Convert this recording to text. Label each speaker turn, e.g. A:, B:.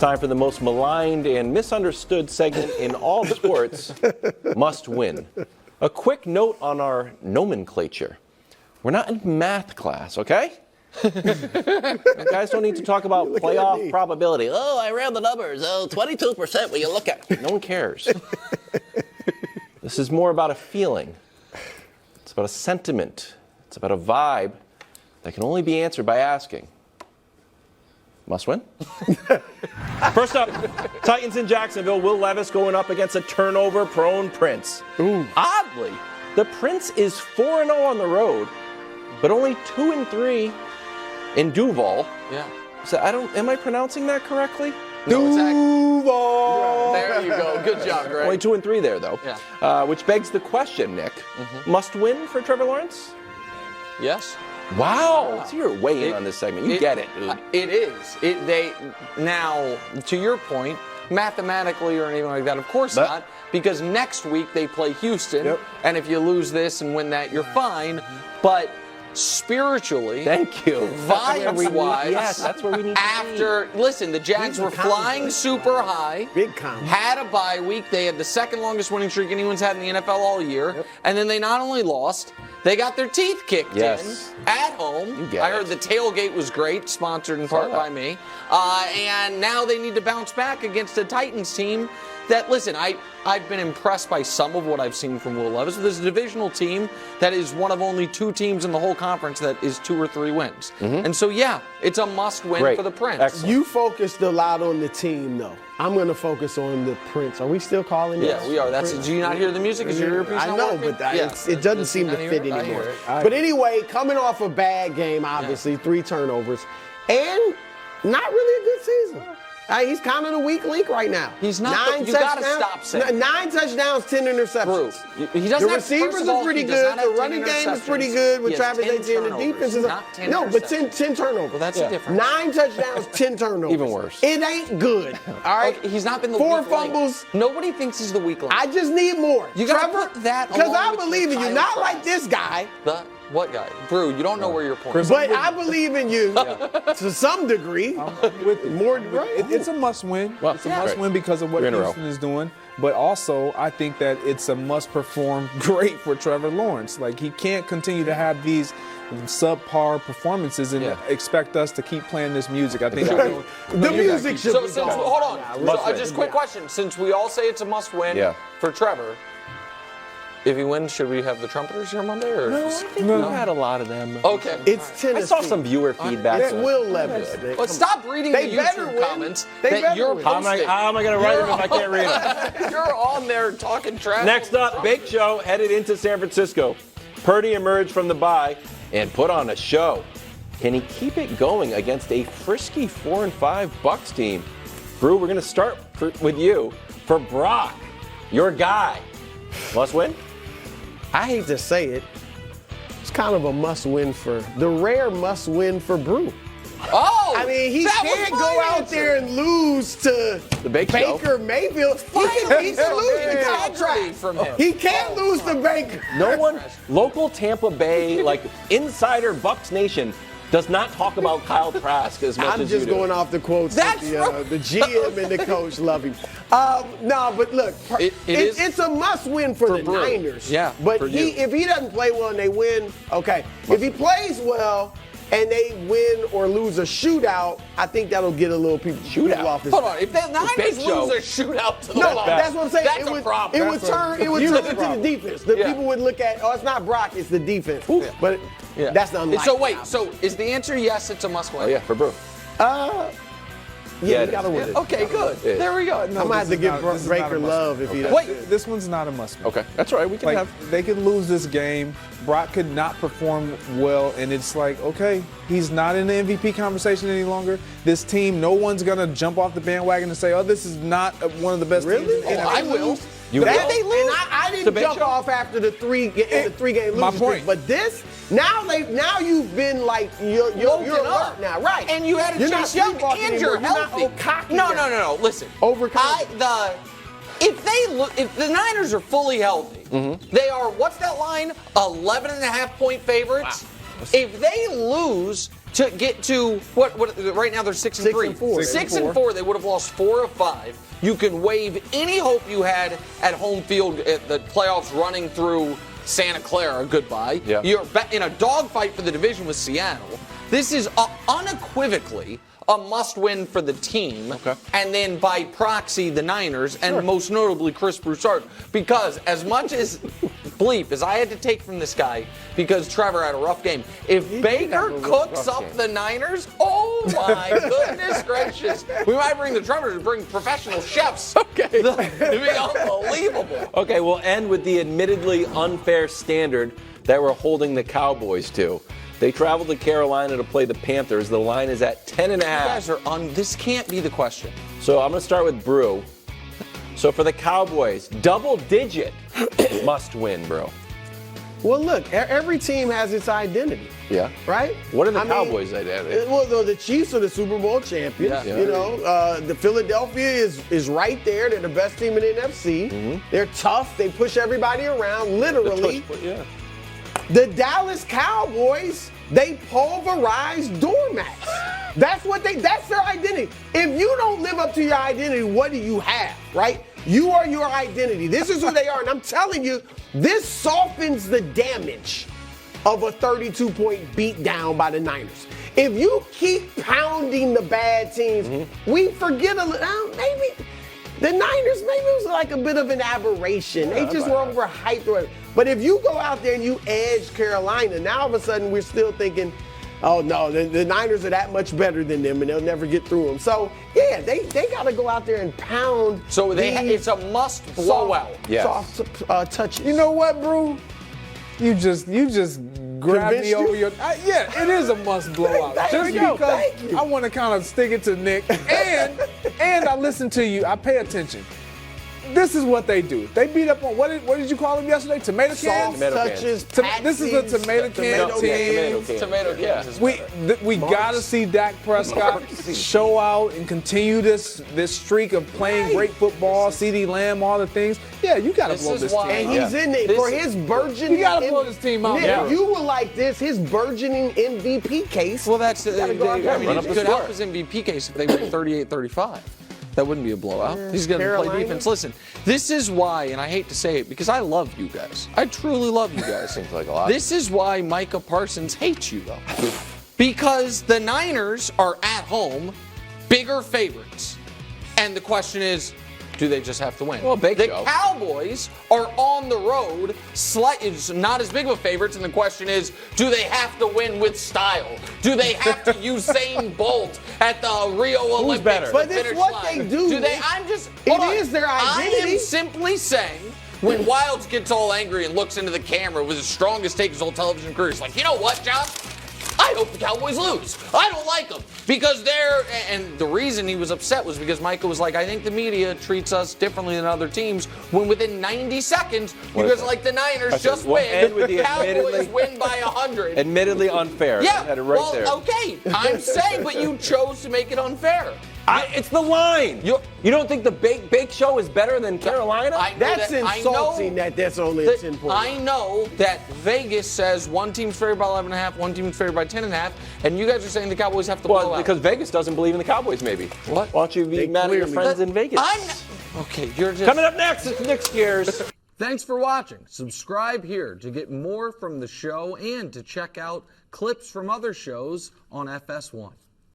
A: time for the most maligned and misunderstood segment in all sports, Must Win. A quick note on our nomenclature. We're not in math class, okay? You guys don't need to talk about playoff probability. Oh, I ran the numbers. Oh, 22% when you look at it. No one cares. This is more about a feeling. It's about a sentiment. It's about a vibe that can only be answered by asking. Must win? First up, Titans in Jacksonville. Will Levis going up against a turnover-prone Prince.
B: Ooh.
A: Oddly, the Prince is 4-0 on the road, but only 2-3 in Duval.
B: Yeah.
A: So am I pronouncing that correctly?
B: No,
C: Duval.
B: there you go. Good job, Greg.
A: Only 2-3 there, though.
B: Yeah.
A: Which begs the question, Nick. Must win for Trevor Lawrence?
B: Yes.
A: Wow. So you're way in on this segment. You get it, dude.
B: It is. Now, to your point, mathematically or anything like that, of course not, because next week they play Houston, and if you lose this and win that, you're fine. But spiritually,
A: thank you.
B: Vibes-wise,
A: yes, that's where we need to be.
B: Listen, the Jags were flying super high.
C: Big comment.
B: Had a bye week. They had the second longest winning streak anyone's had in the NFL all year. And then they not only lost, they got their teeth kicked in at home. I heard the tailgate was great, sponsored in part by me. And now they need to bounce back against a Titans team that, listen, I've been impressed by some of what I've seen from Will Levis. This is a divisional team that is one of only 2 teams in the whole conference that is 2 or 3 wins. And so, yeah, it's a must-win for the Prince.
A: Excellent.
C: You focused a lot on the team, though. I'm going to focus on the Prince. Are we still calling
B: Yeah, we are. Do you not hear the music? Is your earpiece
C: I
B: not
C: know,
B: working?
C: but it doesn't seem to fit anymore. But anyway, coming off a bad game, obviously, 3 turnovers, and not really a good season. He's kind of the weak link right now.
B: He's not. You got to stop saying
C: 9 touchdowns, 10 interceptions.
B: He doesn't
C: the receivers are pretty good. The running game is pretty good with Travis Etienne. The defense is but 10 turnovers.
B: Well, that's a difference.
C: 9 touchdowns, 10 turnovers.
A: Even worse.
C: It ain't good. All right.
B: Okay, he's not been the
C: 4
B: weak
C: fumbles.
B: Link. Nobody thinks he's the weak link.
C: I just need more.
B: You got to put that
C: because I believe in you. Not like this guy.
B: What guy? Brew, you don't know where your point is.
C: But I believe in you to some degree.
D: With
C: more,
D: it's a must-win.
A: Well,
D: it's a must-win because of what Houston is doing. But also, I think that it's a must-perform great for Trevor Lawrence. Like, he can't continue to have these subpar performances and expect us to keep playing this music. I think
C: the music should be
B: gone. Hold on. Just a quick question. Since we all say it's a must-win for Trevor, if he wins, should we have the trumpeters here Monday? Or
A: No, I think we had a lot of them.
B: Okay.
C: It's Tennessee.
A: I saw some viewer feedback.
C: It's Will Levis.
B: But stop reading the YouTube comments that you're posting.
A: How am I going to write them if I can't read them?
B: You're on there talking trash.
A: Next up, Big Show headed into San Francisco. Purdy emerged from the bye and put on a show. Can he keep it going against a frisky 4-5 Bucs team? Brew, we're going to start with you. For Brock, your guy. Must win?
C: I hate to say it. It's kind of a must-win for the rare must-win for Brew.
B: Oh!
C: I mean, he can't go out there and lose to
A: the Baker
C: Mayfield. He can lose the contract
B: from him.
C: He can't lose to Baker.
A: No one, local Tampa Bay, like insider Bucs Nation, does not talk about Kyle Trask as much
C: I'm
A: as you
C: just
A: do.
C: Going off the quotes that the GM and the coach love him. No, but look, it's a must-win for the Niners.
B: Yeah,
C: but if he doesn't play well and they win, okay. If he plays well and they win or lose a shootout, I think that'll get a little people off his.
B: Hold on, if the Niners lose a shootout to the Bucs,
C: that's what I'm saying.
B: That's a problem.
C: It would turn into the defense. The people would look at, it's not Brock, it's the defense. But that's not unlikely.
B: So wait, so is the answer yes? It's a must-win.
A: Oh yeah, for Brew.
C: Yeah, you gotta win it.
B: Okay, good. There we go.
C: I might have to give Baker love if he doesn't.
D: Wait, this one's not a must-win.
A: Okay, that's all right. We can
D: They could lose this game. Brock could not perform well, and it's like, okay, he's not in the MVP conversation any longer. This team, no one's gonna jump off the bandwagon and say, "Oh, this is not one of the best teams."
C: Really?
B: I will.
A: You will?
C: They lose. And I didn't jump off after the three-game losing streak. But this, now you've been like you're alert now, right?
B: And you had a chance, young and you're healthy. No. Listen,
C: overconfident.
B: If the Niners are fully healthy, they are, what's that line? 11.5-point favorites. If they lose to get to what right now they're 6-3. 6 and 4, they would have lost 4 of 5. You can waive any hope you had at home field at the playoffs running through Santa Clara goodbye.
A: Yeah.
B: You're in a dogfight for the division with Seattle. This is unequivocally a must-win for the team, and then by proxy the Niners, and most notably Chris Broussard. Because as much as bleep as I had to take from this guy, because Trevor had a rough game, if Baker cooks up the Niners, oh my goodness gracious, we might bring the Trevor to bring professional chefs. It'd be unbelievable.
A: Okay, we'll end with the admittedly unfair standard that we're holding the Cowboys to. They traveled to Carolina to play the Panthers. The line is at 10.5. You
B: guys are this can't be the question.
A: So I'm going to start with Brew. So for the Cowboys, double-digit must win, bro.
C: Well, look, every team has its identity.
A: Yeah.
C: Right?
A: What are the Cowboys' identity?
C: Well, the Chiefs are the Super Bowl champions.
B: Yeah.
C: You know, the Philadelphia is right there. They're the best team in the NFC. Mm-hmm. They're tough. They push everybody around, literally. The Dallas Cowboys, they pulverize doormats. That's their identity. If you don't live up to your identity, what do you have, right? You are your identity. This is who they are. And I'm telling you, this softens the damage of a 32-point beatdown by the Niners. If you keep pounding the bad teams, we forget maybe the Niners, maybe it was like a bit of an aberration. They just were overhyped. But if you go out there and you edge Carolina, now all of a sudden we're still thinking, oh no, the Niners are that much better than them and they'll never get through them. So yeah, they got to go out there and pound.
B: So it's a must blowout.
C: Soft touches.
D: You know what, bro? You just grabbed me over your. Yeah, it is a must blowout. Just because I want to kind of stick it to Nick, and I listen to you. I pay attention. This is what they do. They beat up on what did you call them yesterday? Tomato cans.
C: Soft touches.
D: This is a tomato can team.
B: Tomato cans.
D: We gotta see Dak Prescott show out and continue this streak of playing great football. CeeDee Lamb, all the things. Yeah, you gotta blow this team.
C: And he's in there for his burgeoning.
D: You gotta blow this team out.
C: If you were like this, his burgeoning MVP case.
B: Well, it could help his MVP case if they win 38-35. That wouldn't be a blowout. He's going to play defense. Listen, this is why, and I hate to say it because I love you guys. I truly love you guys.
A: Seems like a lot.
B: This is why Micah Parsons hates you, though. Because the Niners are at home, bigger favorites. And the question is, do they just have to win?
A: Well,
B: the Cowboys are on the road, it's not as big of a favorites, and the question is, do they have to win with style? Do they have to Usain Bolt at the Rio Olympics?
A: Better?
C: But it's what they do. It is their identity.
B: I am simply saying, when Wildes gets all angry and looks into the camera with his strongest take his whole television career, he's like, you know what, John? I hope the Cowboys lose. I don't like them because and the reason he was upset was because Micah was like, I think the media treats us differently than other teams when within 90 seconds, you guys like the Niners just win. The Cowboys win by 100.
A: Admittedly unfair.
B: Yeah,
A: had it right there.
B: Okay. I'm saying, but you chose to make it unfair.
A: It's the line. You don't think the Bake Show is better than Carolina?
C: That's insulting that that's only a 10-point.
B: I know that Vegas says one team's favored by 11.5, one team's favored by 10.5, and you guys are saying the Cowboys have to blow out.
A: Because Vegas doesn't believe in the Cowboys, maybe.
B: What?
A: Why don't you be mad at your friends in Vegas?
B: Okay, you're just...
A: Coming up next, it's Nick Scares.
B: Thanks for watching. Subscribe here to get more from the show and to check out clips from other shows on FS1.